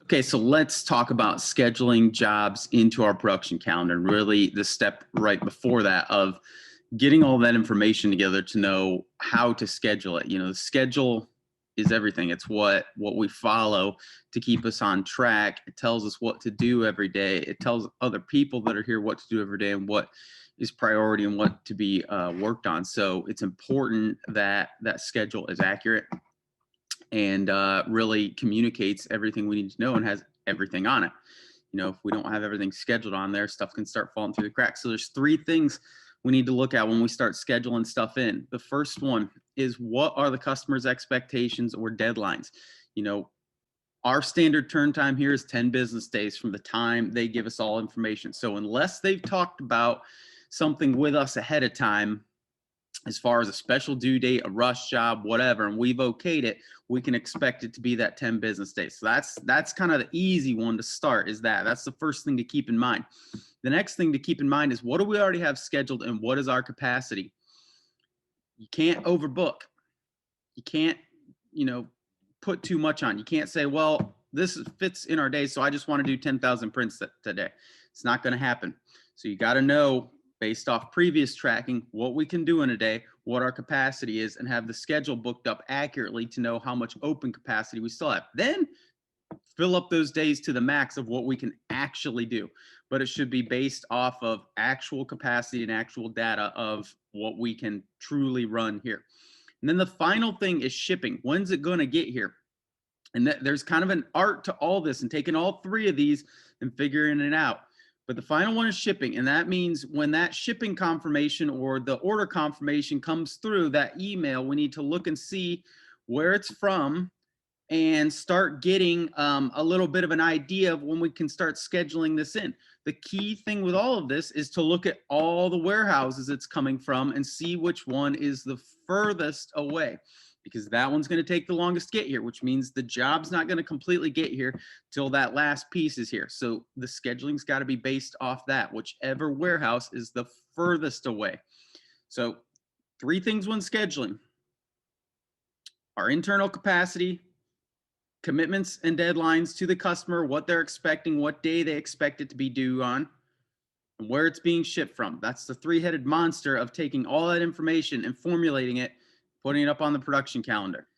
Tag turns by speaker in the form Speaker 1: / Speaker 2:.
Speaker 1: Okay, so let's talk about scheduling jobs into our production calendar, and really the step right before that of getting all that information together to know how to schedule it. The schedule is everything. It's what we follow to keep us on track. It tells us what to do every day. It tells other people that are here what to do every day and what is priority and what to be worked on. So it's important that that schedule is accurate and really communicates everything we need to know and has everything on it. If we don't have everything scheduled on there, stuff can start falling through the cracks. So there's three things we need to look at when we start scheduling stuff in. The first one is, what are the customer's expectations or deadlines? Our standard turn time here is 10 business days from the time they give us all information. So unless they've talked about something with us ahead of time, as far as a special due date, a rush job, whatever, and we've okayed it, we can expect it to be that 10 business days. So that's kind of the easy one to start, is that's the first thing to keep in mind. The next thing to keep in mind is, what do we already have scheduled and what is our capacity? You can't overbook. You can't, put too much on. You can't say, well, this fits in our day, so I just want to do 10,000 prints today. It's not going to happen. So you got to know, based off previous tracking, what we can do in a day, what our capacity is, and have the schedule booked up accurately to know how much open capacity we still have. Then fill up those days to the max of what we can actually do. But it should be based off of actual capacity and actual data of what we can truly run here. And then the final thing is shipping. When's it going to get here? And there's kind of an art to all this, and taking all three of these and figuring it out. But the final one is shipping. And that means when that shipping confirmation or the order confirmation comes through that email, we need to look and see where it's from and start getting a little bit of an idea of when we can start scheduling this in. The key thing with all of this is to look at all the warehouses it's coming from and see which one is the furthest away, because that one's going to take the longest to get here, which means the job's not going to completely get here till that last piece is here. So the scheduling's got to be based off that, whichever warehouse is the furthest away. So three things when scheduling: our internal capacity, commitments and deadlines to the customer, what they're expecting, what day they expect it to be due on, and where it's being shipped from. That's the three-headed monster of taking all that information and formulating it, putting it up on the production calendar.